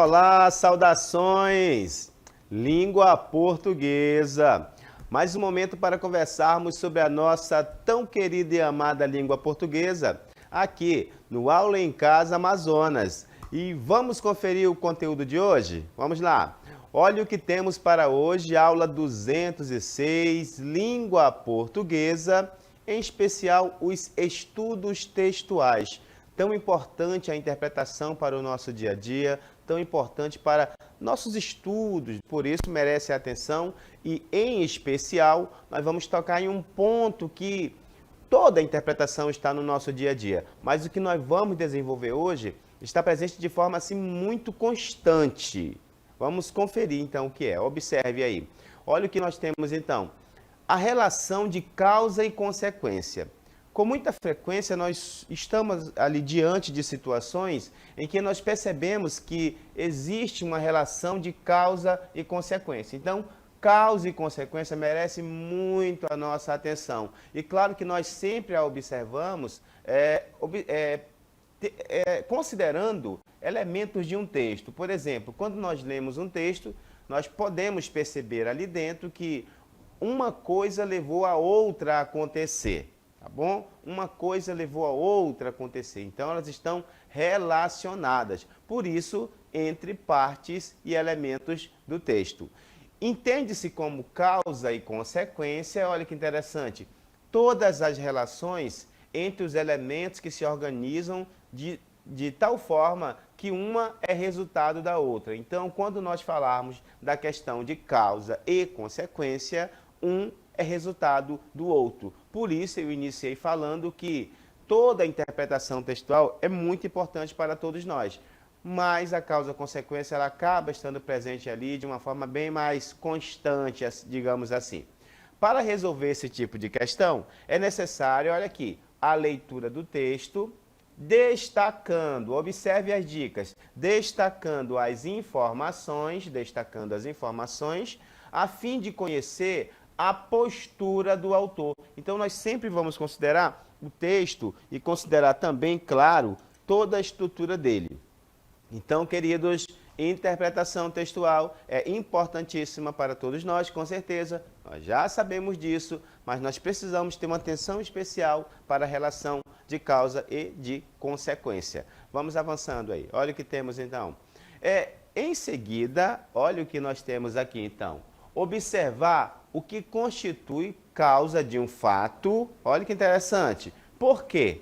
Olá, saudações! Língua portuguesa. Mais um momento para conversarmos sobre a nossa tão querida e amada língua portuguesa, aqui no Aula em Casa Amazonas. E vamos conferir o conteúdo de hoje? Vamos lá! Olha o que temos para hoje, aula 206, língua portuguesa, em especial os estudos textuais. Tão importante a interpretação para o nosso dia a dia, tão importante para nossos estudos, por isso merece atenção e, em especial, nós vamos tocar em um ponto que toda a interpretação está no nosso dia a dia, mas o que nós vamos desenvolver hoje está presente de forma assim muito constante. Vamos conferir então o que é, observe aí. Olha o que nós temos então, a relação de causa e consequência. Com muita frequência, nós estamos ali diante de situações em que nós percebemos que existe uma relação de causa e consequência. Então, causa e consequência merecem muito a nossa atenção. E claro que nós sempre a observamos considerando elementos de um texto. Por exemplo, quando nós lemos um texto, nós podemos perceber ali dentro que uma coisa levou a outra a acontecer. Tá bom? Uma coisa levou a outra a acontecer. Então, elas estão relacionadas. Por isso, entre partes e elementos do texto. Entende-se como causa e consequência, olha que interessante, todas as relações entre os elementos que se organizam de tal forma que uma é resultado da outra. Então, quando nós falarmos da questão de causa e consequência, um é resultado do outro. Por isso eu iniciei falando que toda a interpretação textual é muito importante para todos nós, mas a causa-consequência ela acaba estando presente ali de uma forma bem mais constante, digamos assim. Para resolver esse tipo de questão, é necessário, olha aqui, a leitura do texto, destacando, observe as dicas, destacando as informações, a fim de conhecer a postura do autor. Então, nós sempre vamos considerar o texto e considerar também, claro, toda a estrutura dele. Então, queridos, interpretação textual é importantíssima para todos nós, com certeza. Nós já sabemos disso, mas nós precisamos ter uma atenção especial para a relação de causa e de consequência. Vamos avançando aí. Olha o que temos, então. Em seguida, olha o que nós temos aqui, então. Observar o que constitui causa de um fato. Olha que interessante. Por quê?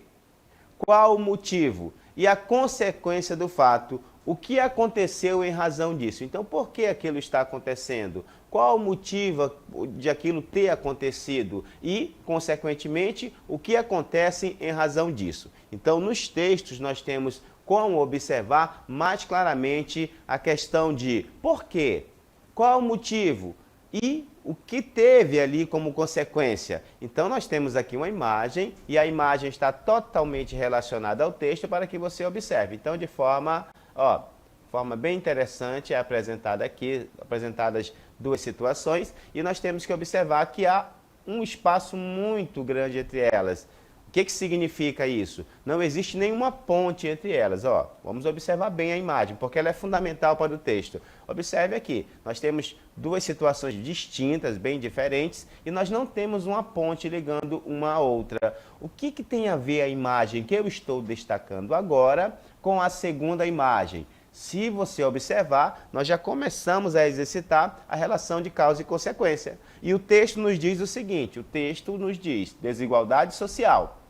Qual o motivo? E a consequência do fato. O que aconteceu em razão disso? Então, por que aquilo está acontecendo? Qual o motivo de aquilo ter acontecido? E, consequentemente, o que acontece em razão disso? Então, nos textos, nós temos como observar mais claramente a questão de por quê? Qual o motivo? E o que teve ali como consequência? Então, nós temos aqui uma imagem e a imagem está totalmente relacionada ao texto para que você observe. Então, de forma bem interessante é apresentada aqui, apresentadas duas situações e nós temos que observar que há um espaço muito grande entre elas. O que significa isso? Não existe nenhuma ponte entre elas. Vamos observar bem a imagem, porque ela é fundamental para o texto. Observe aqui, nós temos duas situações distintas, bem diferentes, e nós não temos uma ponte ligando uma à outra. O que tem a ver a imagem que eu estou destacando agora com a segunda imagem? Se você observar, nós já começamos a exercitar a relação de causa e consequência. E o texto nos diz o seguinte, o texto nos diz desigualdade social.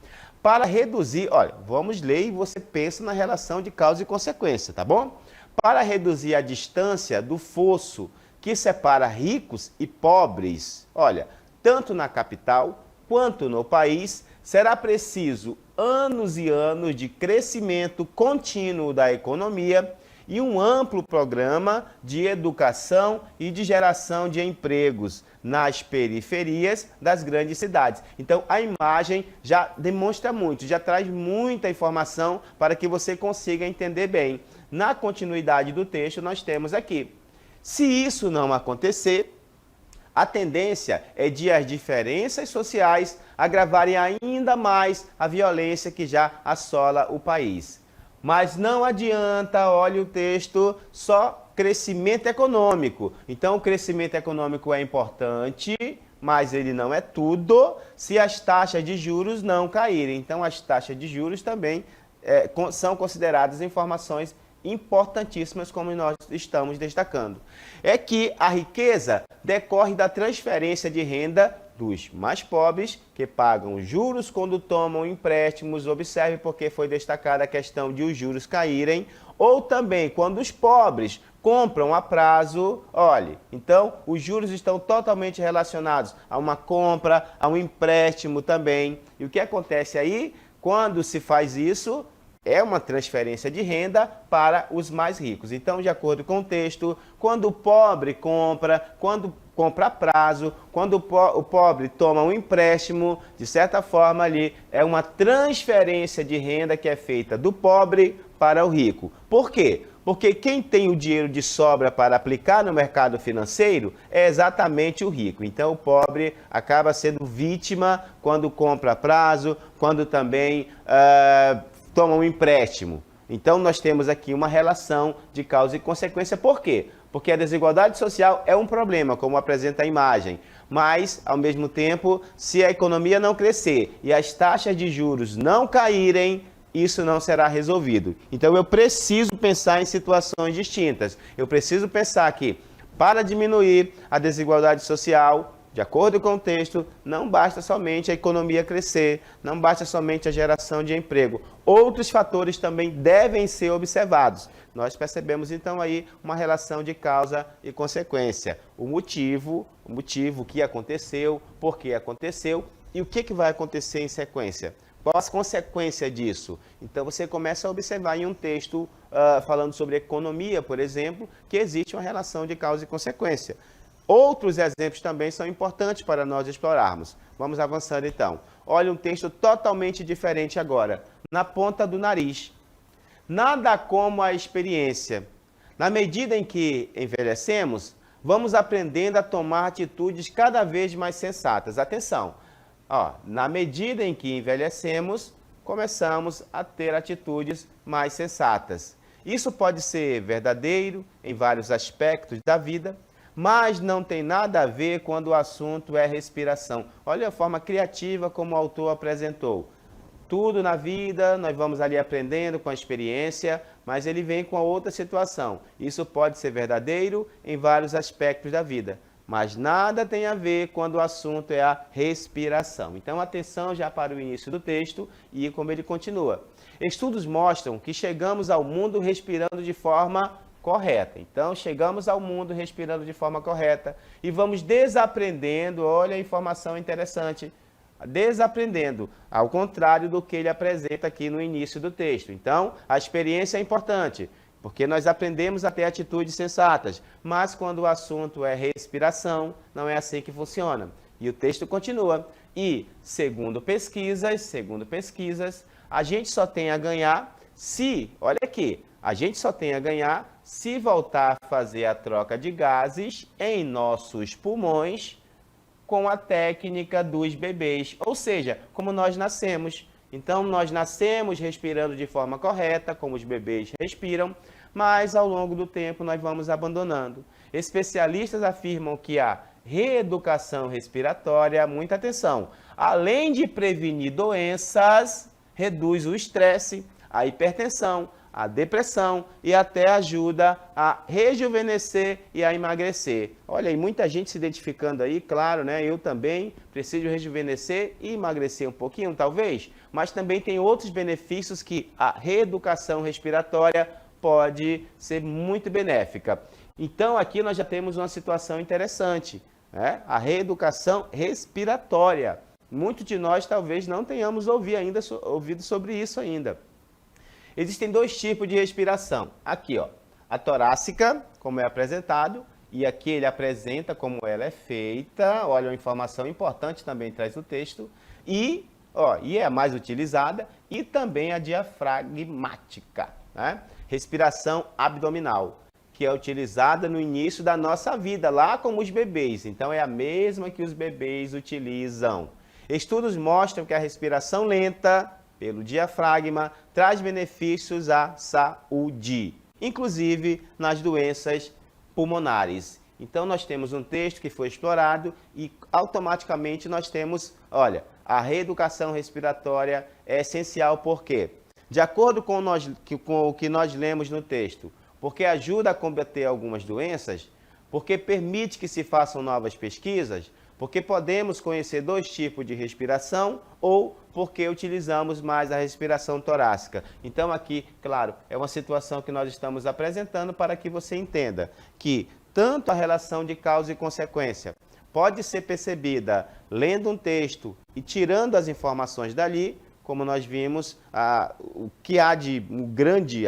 Para reduzir, olha, vamos ler e você pensa na relação de causa e consequência, tá bom? Para reduzir a distância do fosso que separa ricos e pobres, olha, tanto na capital quanto no país, será preciso anos e anos de crescimento contínuo da economia e um amplo programa de educação e de geração de empregos nas periferias das grandes cidades. Então, a imagem já demonstra muito, já traz muita informação para que você consiga entender bem. Na continuidade do texto, nós temos aqui. Se isso não acontecer, a tendência é de as diferenças sociais agravarem ainda mais a violência que já assola o país. Mas não adianta, olha o texto, só crescimento econômico. Então, o crescimento econômico é importante, mas ele não é tudo se as taxas de juros não caírem. Então, as taxas de juros também são consideradas informações importantíssimas, como nós estamos destacando. É que a riqueza decorre da transferência de renda dos mais pobres, que pagam juros quando tomam empréstimos. Observe porque foi destacada a questão de os juros caírem, ou também quando os pobres compram a prazo. Olhe, então os juros estão totalmente relacionados a uma compra, a um empréstimo também. E o que acontece aí? Quando se faz isso, é uma transferência de renda para os mais ricos. Então, de acordo com o texto, quando o pobre compra a prazo, quando o pobre toma um empréstimo, de certa forma ali, é uma transferência de renda que é feita do pobre para o rico. Por quê? Porque quem tem o dinheiro de sobra para aplicar no mercado financeiro é exatamente o rico. Então, o pobre acaba sendo vítima quando compra a prazo, quando também toma um empréstimo. Então, nós temos aqui uma relação de causa e consequência. Por quê? Porque a desigualdade social é um problema, como apresenta a imagem. Mas, ao mesmo tempo, se a economia não crescer e as taxas de juros não caírem, isso não será resolvido. Então, eu preciso pensar em situações distintas. Eu preciso pensar que, para diminuir a desigualdade social, de acordo com o texto, não basta somente a economia crescer, não basta somente a geração de emprego. Outros fatores também devem ser observados. Nós percebemos então aí uma relação de causa e consequência. O motivo que aconteceu, por que aconteceu e o que vai acontecer em sequência. Qual as consequências disso? Então você começa a observar em um texto falando sobre economia, por exemplo, que existe uma relação de causa e consequência. Outros exemplos também são importantes para nós explorarmos. Vamos avançando então. Olha um texto totalmente diferente agora. Na ponta do nariz. Nada como a experiência. Na medida em que envelhecemos, vamos aprendendo a tomar atitudes cada vez mais sensatas. Atenção, na medida em que envelhecemos, começamos a ter atitudes mais sensatas. Isso pode ser verdadeiro em vários aspectos da vida, mas não tem nada a ver quando o assunto é respiração. Olha a forma criativa como o autor apresentou. Tudo na vida, nós vamos ali aprendendo com a experiência, mas ele vem com a outra situação. Isso pode ser verdadeiro em vários aspectos da vida, mas nada tem a ver quando o assunto é a respiração. Então, atenção já para o início do texto e como ele continua. Estudos mostram que chegamos ao mundo respirando de forma correta. Então, chegamos ao mundo respirando de forma correta e vamos desaprendendo, olha a informação interessante, desaprendendo, ao contrário do que ele apresenta aqui no início do texto. Então, a experiência é importante, porque nós aprendemos a ter atitudes sensatas, mas quando o assunto é respiração, não é assim que funciona. E o texto continua. E, segundo pesquisas, a gente só tem a ganhar se, olha aqui, a gente só tem a ganhar se voltar a fazer a troca de gases em nossos pulmões com a técnica dos bebês, ou seja, como nós nascemos. Então, nós nascemos respirando de forma correta, como os bebês respiram, mas ao longo do tempo nós vamos abandonando. Especialistas afirmam que a reeducação respiratória, muita atenção, além de prevenir doenças, reduz o estresse, a hipertensão, a depressão e até ajuda a rejuvenescer e a emagrecer. Olha aí, muita gente se identificando aí, claro, né? Eu também preciso rejuvenescer e emagrecer um pouquinho, talvez, mas também tem outros benefícios que a reeducação respiratória pode ser muito benéfica. Então, aqui nós já temos uma situação interessante, né? A reeducação respiratória. Muitos de nós talvez não tenhamos ouvido sobre isso ainda. Existem dois tipos de respiração. Aqui, a torácica, como é apresentado, e aqui ele apresenta como ela é feita. Olha, uma informação importante também traz o texto. E é a mais utilizada, e também a diafragmática, né? Respiração abdominal, que é utilizada no início da nossa vida, lá como os bebês. Então, é a mesma que os bebês utilizam. Estudos mostram que a respiração lenta, pelo diafragma, traz benefícios à saúde, inclusive nas doenças pulmonares. Então, nós temos um texto que foi explorado e automaticamente nós temos, olha, a reeducação respiratória é essencial porque, de acordo com o que nós lemos no texto, porque ajuda a combater algumas doenças, porque permite que se façam novas pesquisas, porque podemos conhecer 2 tipos de respiração ou porque utilizamos mais a respiração torácica. Então aqui, claro, é uma situação que nós estamos apresentando para que você entenda que tanto a relação de causa e consequência pode ser percebida lendo um texto e tirando as informações dali, como nós vimos, o que há de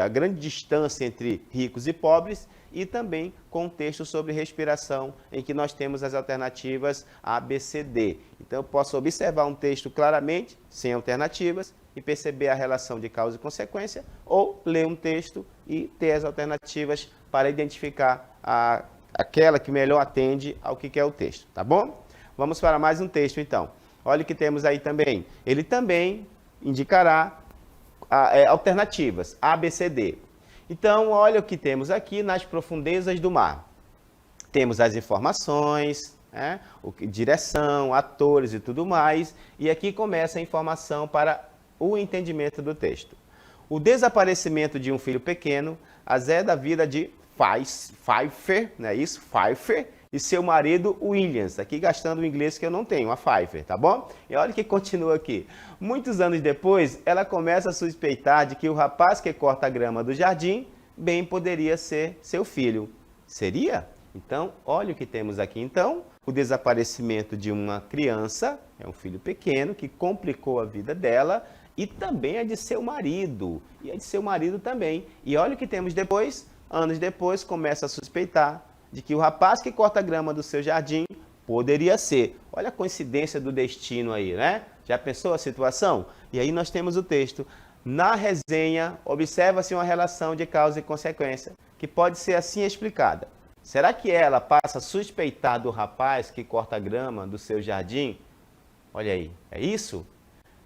a grande distância entre ricos e pobres, e também com um texto sobre respiração, em que nós temos as alternativas A, B, C, D. Então, eu posso observar um texto claramente, sem alternativas, e perceber a relação de causa e consequência, ou ler um texto e ter as alternativas para identificar aquela que melhor atende ao que é o texto, tá bom? Vamos para mais um texto, então. Olha o que temos aí também. Ele também indicará alternativas, A, B, C, D. Então, olha o que temos aqui nas profundezas do mar. Temos as informações, né? Direção, atores e tudo mais. E aqui começa a informação para o entendimento do texto. O desaparecimento de um filho pequeno azeda a vida de Pfeiffer, não é isso? Pfeiffer e seu marido Williams. Aqui gastando o inglês que eu não tenho, a Pfeiffer, tá bom? E olha que continua aqui. Muitos anos depois, ela começa a suspeitar de que o rapaz que corta a grama do jardim bem poderia ser seu filho. Seria? Então, olha o que temos aqui. Então, o desaparecimento de uma criança, é um filho pequeno, que complicou a vida dela, e também a de seu marido. E a de seu marido também. E olha o que temos depois. Anos depois, começa a suspeitar de que o rapaz que corta a grama do seu jardim poderia ser. Olha a coincidência do destino aí, né? Já pensou a situação? E aí nós temos o texto. Na resenha, observa-se uma relação de causa e consequência, que pode ser assim explicada. Será que ela passa a suspeitar do rapaz que corta a grama do seu jardim? Olha aí, é isso?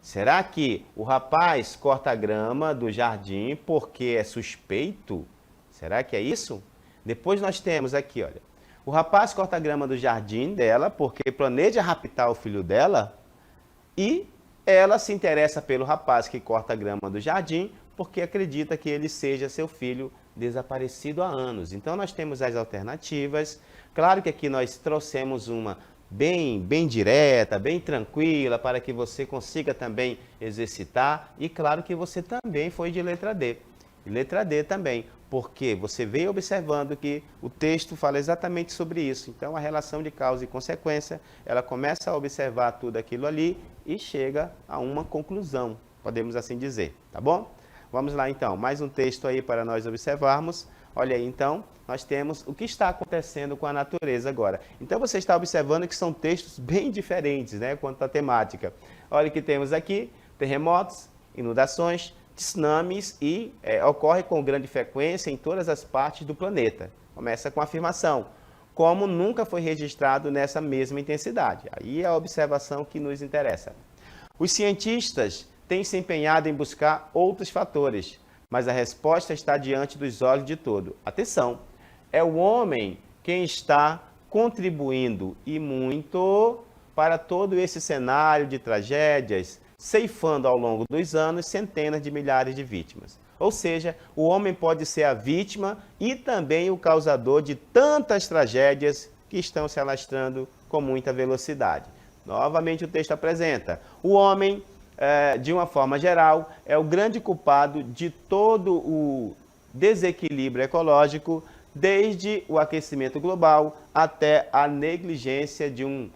Será que o rapaz corta a grama do jardim porque é suspeito? Será que é isso? Depois nós temos aqui, olha. O rapaz corta a grama do jardim dela porque planeja raptar o filho dela e ela se interessa pelo rapaz que corta a grama do jardim porque acredita que ele seja seu filho desaparecido há anos. Então nós temos as alternativas. Claro que aqui nós trouxemos uma bem direta, bem tranquila, para que você consiga também exercitar. E claro que você também foi de letra D. E letra D também, porque você veio observando que o texto fala exatamente sobre isso. Então, a relação de causa e consequência, ela começa a observar tudo aquilo ali e chega a uma conclusão, podemos assim dizer, tá bom? Vamos lá, então, mais um texto aí para nós observarmos. Olha aí, então, nós temos o que está acontecendo com a natureza agora. Então, você está observando que são textos bem diferentes, né, quanto à temática. Olha o que temos aqui, terremotos, inundações, tsunamis e ocorre com grande frequência em todas as partes do planeta. Começa com a afirmação, como nunca foi registrado nessa mesma intensidade. Aí é a observação que nos interessa. Os cientistas têm se empenhado em buscar outros fatores, mas a resposta está diante dos olhos de todos. Atenção, é o homem quem está contribuindo e muito para todo esse cenário de tragédias, ceifando ao longo dos anos centenas de milhares de vítimas. Ou seja, o homem pode ser a vítima e também o causador de tantas tragédias que estão se alastrando com muita velocidade. Novamente o texto apresenta, o homem, de uma forma geral, é o grande culpado de todo o desequilíbrio ecológico, desde o aquecimento global até a negligência de um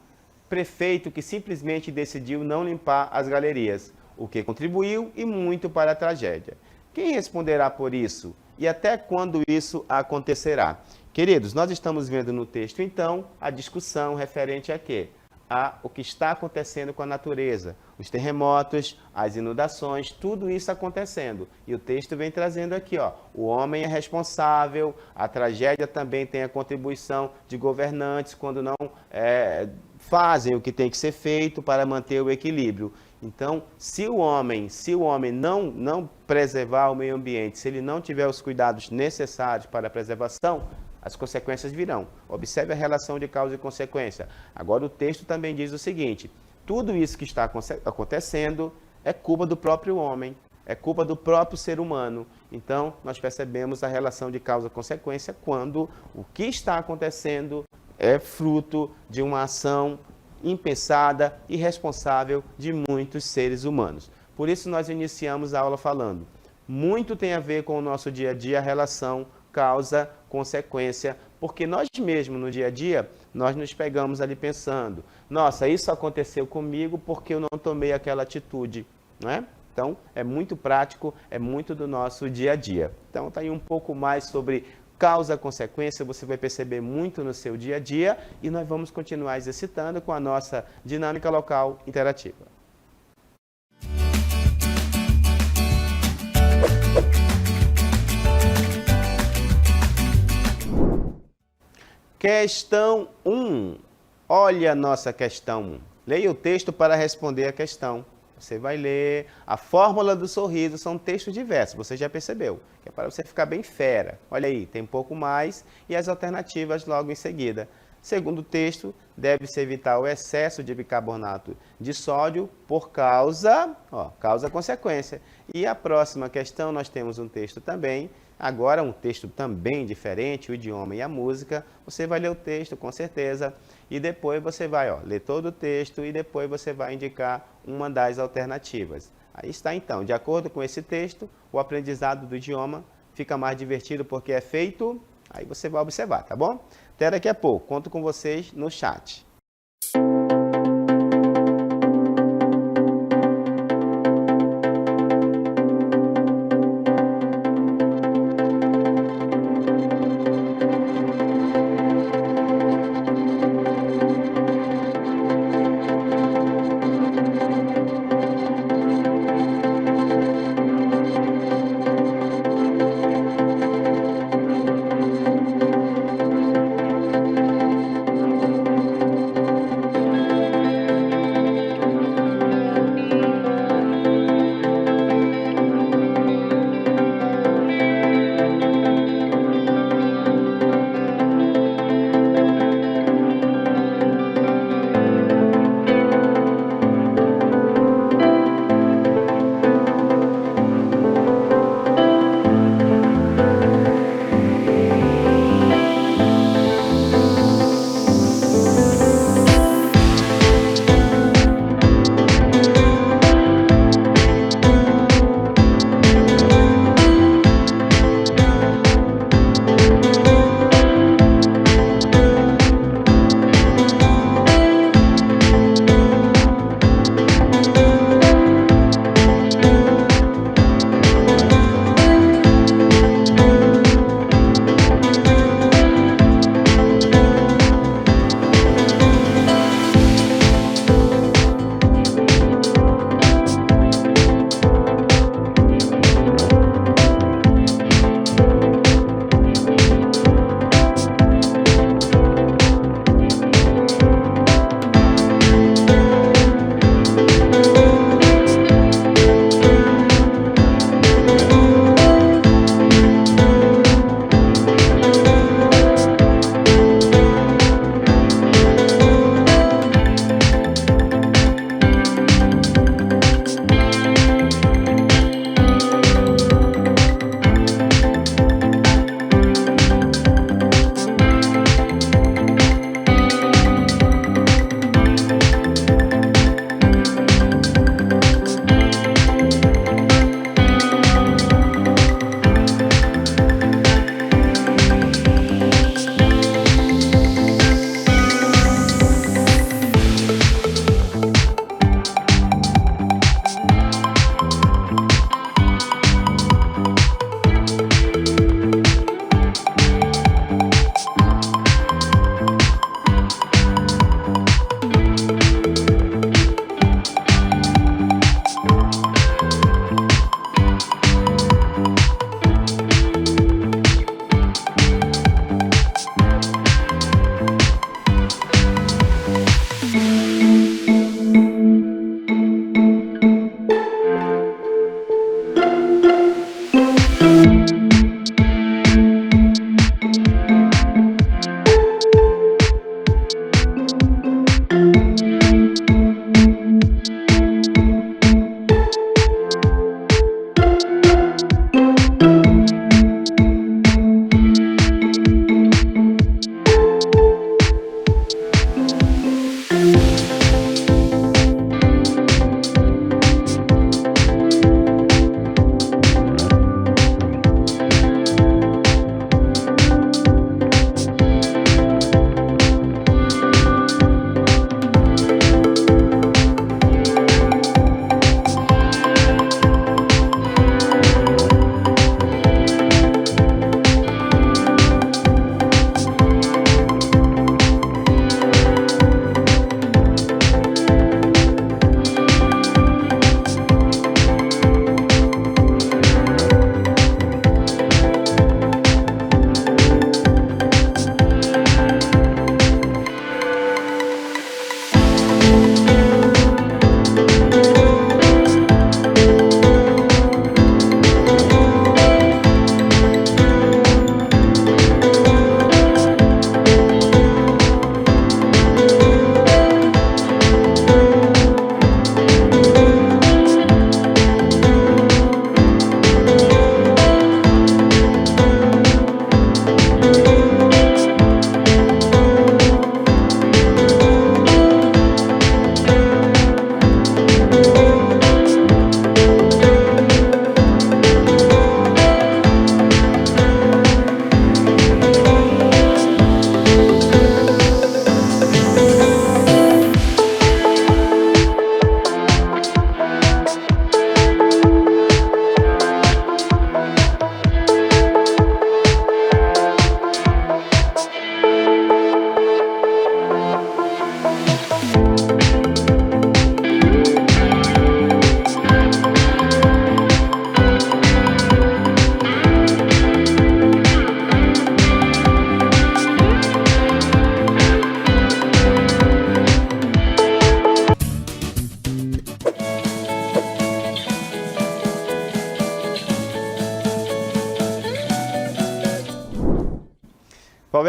prefeito que simplesmente decidiu não limpar as galerias, o que contribuiu e muito para a tragédia. Quem responderá por isso? E até quando isso acontecerá? Queridos, nós estamos vendo no texto, então, a discussão referente a quê? O que está acontecendo com a natureza, os terremotos, as inundações, tudo isso acontecendo. E o texto vem trazendo aqui, ó, o homem é responsável, a tragédia também tem a contribuição de governantes quando não fazem o que tem que ser feito para manter o equilíbrio. Então, se o homem não preservar o meio ambiente, se ele não tiver os cuidados necessários para a preservação, as consequências virão. Observe a relação de causa e consequência. Agora, o texto também diz o seguinte: tudo isso que está acontecendo é culpa do próprio homem, é culpa do próprio ser humano. Então, nós percebemos a relação de causa e consequência quando o que está acontecendo é fruto de uma ação impensada e irresponsável de muitos seres humanos. Por isso nós iniciamos a aula falando. Muito tem a ver com o nosso dia a dia, a relação causa-consequência, porque nós mesmos no dia a dia, nós nos pegamos ali pensando, nossa, isso aconteceu comigo porque eu não tomei aquela atitude, não é? Então, é muito prático, é muito do nosso dia a dia. Então, está aí um pouco mais sobre causa-consequência, você vai perceber muito no seu dia a dia e nós vamos continuar exercitando com a nossa dinâmica local interativa. Questão 1. Olha a nossa questão 1. Leia o texto para responder a questão. Você vai ler a fórmula do sorriso, são textos diversos, você já percebeu, que é para você ficar bem fera. Olha aí, tem um pouco mais e as alternativas logo em seguida. Segundo o texto, deve-se evitar o excesso de bicarbonato de sódio por causa-consequência. E a próxima questão, nós temos um texto também, agora um texto também diferente, o idioma e a música. Você vai ler o texto, com certeza, e depois você vai ler todo o texto e depois você vai indicar uma das alternativas. Aí está então, de acordo com esse texto, o aprendizado do idioma fica mais divertido porque é feito, aí você vai observar, tá bom? Até daqui a pouco, conto com vocês no chat.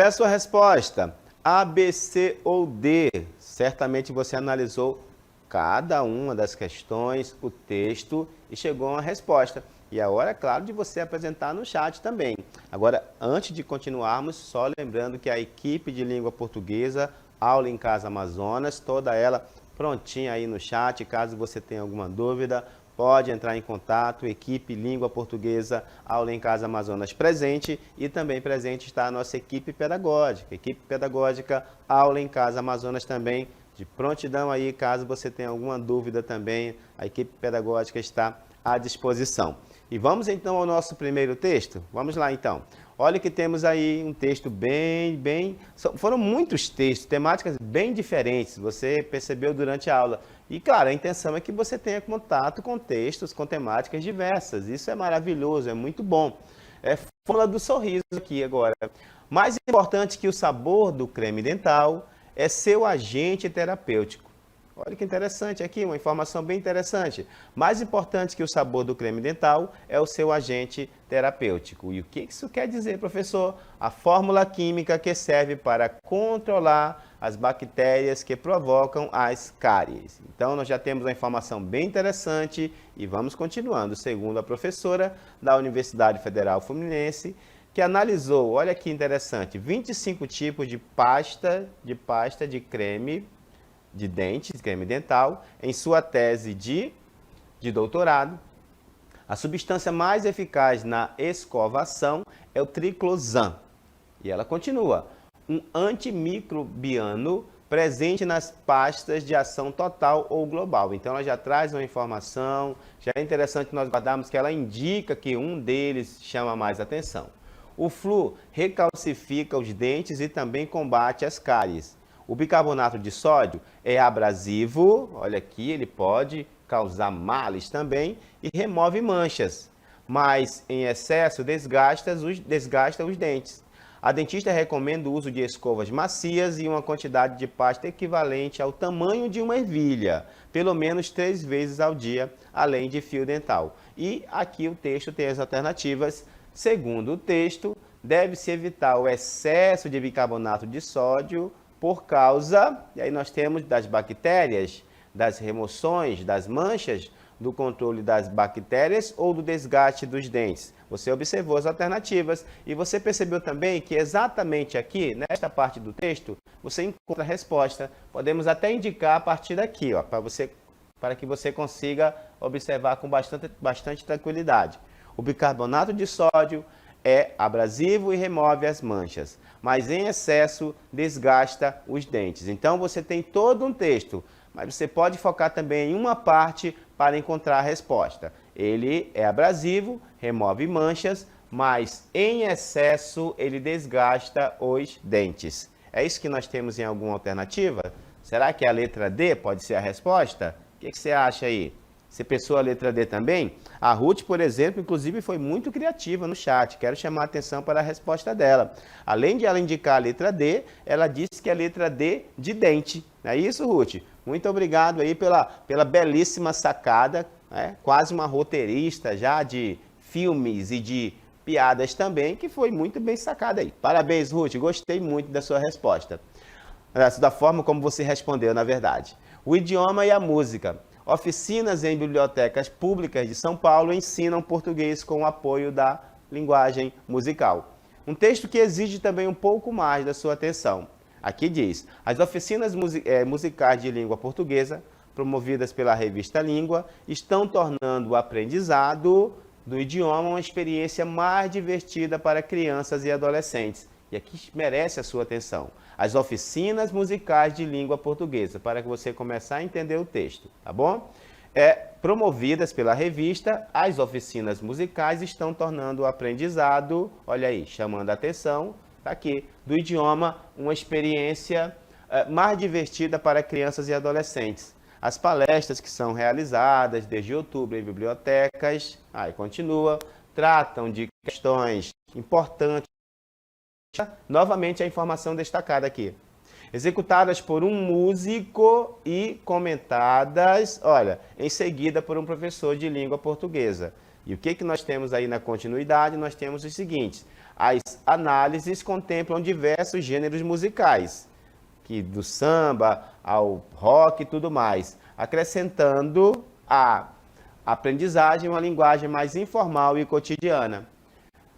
Qual é a sua resposta? A, B, C ou D? Certamente você analisou cada uma das questões, o texto e chegou a uma resposta. E a hora, é claro, de você apresentar no chat também. Agora, antes de continuarmos, só lembrando que a equipe de língua portuguesa, Aula em Casa Amazonas, toda ela prontinha aí no chat. Caso você tenha alguma dúvida, pode entrar em contato. Equipe Língua Portuguesa, Aula em Casa Amazonas presente. E também presente está a nossa equipe pedagógica. Equipe pedagógica, Aula em Casa Amazonas também, de prontidão aí. Caso você tenha alguma dúvida também, a equipe pedagógica está à disposição. E vamos então ao nosso primeiro texto? Vamos lá então. Olha que temos aí um texto foram muitos textos, temáticas bem diferentes, você percebeu durante a aula. E claro, a intenção é que você tenha contato com textos, com temáticas diversas. Isso é maravilhoso, é muito bom. É fórmula do sorriso aqui agora. Mais importante que o sabor do creme dental é seu agente terapêutico. Olha que interessante aqui, uma informação bem interessante. Mais importante que o sabor do creme dental é o seu agente terapêutico. E o que isso quer dizer, professor? A fórmula química que serve para controlar as bactérias que provocam as cáries. Então, nós já temos uma informação bem interessante e vamos continuando. Segundo a professora da Universidade Federal Fluminense, que analisou, olha que interessante, 25 tipos de pasta de creme de dentes, creme dental, em sua tese de doutorado. A substância mais eficaz na escovação é o triclosan. E ela continua, um antimicrobiano presente nas pastas de ação total ou global. Então ela já traz uma informação, já é interessante nós guardarmos que ela indica que um deles chama mais atenção. O flu recalcifica os dentes e também combate as cáries. O bicarbonato de sódio é abrasivo, olha aqui, ele pode causar males também e remove manchas, mas em excesso desgasta os dentes. A dentista recomenda o uso de escovas macias e uma quantidade de pasta equivalente ao tamanho de uma ervilha, pelo menos 3 vezes ao dia, além de fio dental. E aqui o texto tem as alternativas. Segundo o texto, deve-se evitar o excesso de bicarbonato de sódio por causa, e aí nós temos das bactérias, das remoções, das manchas, do controle das bactérias ou do desgaste dos dentes. Você observou as alternativas e você percebeu também que exatamente aqui, nesta parte do texto, você encontra a resposta. Podemos até indicar a partir daqui, ó, para que você consiga observar com bastante tranquilidade. O bicarbonato de sódio é abrasivo e remove as manchas, mas em excesso desgasta os dentes. Então você tem todo um texto, mas você pode focar também em uma parte para encontrar a resposta. Ele é abrasivo, remove manchas, mas em excesso ele desgasta os dentes. É isso que nós temos em alguma alternativa? Será que a letra D pode ser a resposta? O que você acha aí? Você pensou a letra D também? A Ruth, por exemplo, inclusive foi muito criativa no chat. Quero chamar a atenção para a resposta dela. Além de ela indicar a letra D, ela disse que é a letra D de dente. Não é isso, Ruth? Muito obrigado aí pela belíssima sacada, né? Quase uma roteirista já de filmes e de piadas também, que foi muito bem sacada aí. Parabéns, Ruth. Gostei muito da sua resposta. Da forma como você respondeu, na verdade. O idioma e a música. Oficinas em bibliotecas públicas de São Paulo ensinam português com o apoio da linguagem musical. Um texto que exige também um pouco mais da sua atenção. Aqui diz, as oficinas musicais de língua portuguesa, promovidas pela revista Língua, estão tornando o aprendizado do idioma uma experiência mais divertida para crianças e adolescentes. E aqui merece a sua atenção. As oficinas musicais de língua portuguesa, para que você comece a entender o texto, tá bom? Promovidas pela revista, as oficinas musicais estão tornando o aprendizado, olha aí, chamando a atenção, tá aqui, do idioma, uma experiência mais divertida para crianças e adolescentes. As palestras que são realizadas desde outubro em bibliotecas, aí continua, tratam de questões importantes. Novamente a informação destacada aqui. Executadas por um músico e comentadas, olha, em seguida por um professor de língua portuguesa. E o que nós temos aí na continuidade? Nós temos os seguintes. As análises contemplam diversos gêneros musicais, que do samba ao rock e tudo mais, acrescentando a aprendizagem uma linguagem mais informal e cotidiana,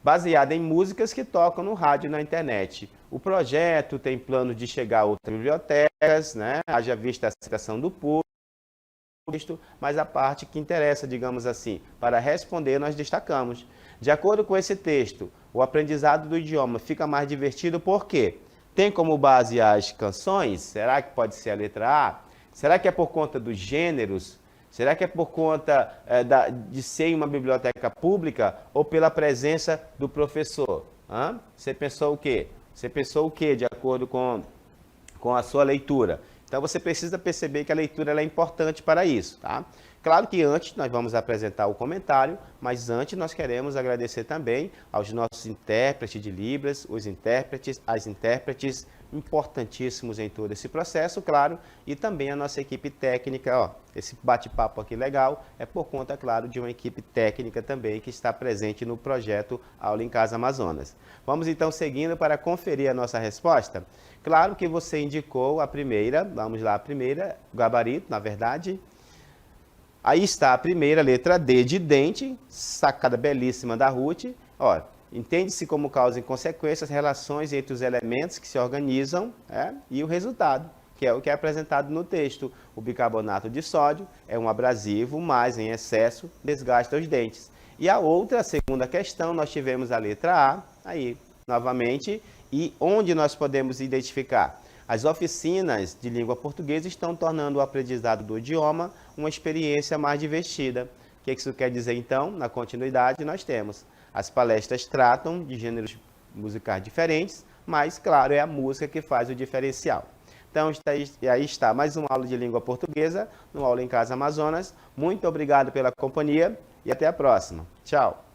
baseada em músicas que tocam no rádio e na internet. O projeto tem plano de chegar a outras bibliotecas, né? Haja vista a citação do público, mas a parte que interessa, digamos assim, para responder, nós destacamos. De acordo com esse texto, o aprendizado do idioma fica mais divertido porque tem como base as canções. Será que pode ser a letra A? Será que é por conta dos gêneros? Será que é por conta de ser em uma biblioteca pública ou pela presença do professor? Você pensou o quê? Você pensou o quê de acordo com a sua leitura? Então você precisa perceber que a leitura ela é importante para isso, tá? Claro que antes nós vamos apresentar o comentário, mas antes nós queremos agradecer também aos nossos intérpretes de Libras, os intérpretes, as intérpretes importantíssimos em todo esse processo, claro, e também a nossa equipe técnica. Ó, esse bate-papo aqui legal é por conta, claro, de uma equipe técnica também que está presente no projeto Aula em Casa Amazonas. Vamos então seguindo para conferir a nossa resposta. Claro que você indicou a primeira, vamos lá, a primeira, gabarito, na verdade. Aí está a primeira, letra D de dente, sacada belíssima da Ruth. Ó, entende-se como causa e consequência as relações entre os elementos que se organizam e o resultado, que é o que é apresentado no texto. O bicarbonato de sódio é um abrasivo, mas em excesso desgasta os dentes. E a outra, a segunda questão, nós tivemos a letra A, aí, novamente, e onde nós podemos identificar? As oficinas de língua portuguesa estão tornando o aprendizado do idioma uma experiência mais divertida. O que isso quer dizer, então? Na continuidade, nós temos as palestras tratam de gêneros musicais diferentes, mas, claro, é a música que faz o diferencial. Então, aí está mais uma aula de língua portuguesa no Aula em Casa Amazonas. Muito obrigado pela companhia e até a próxima. Tchau!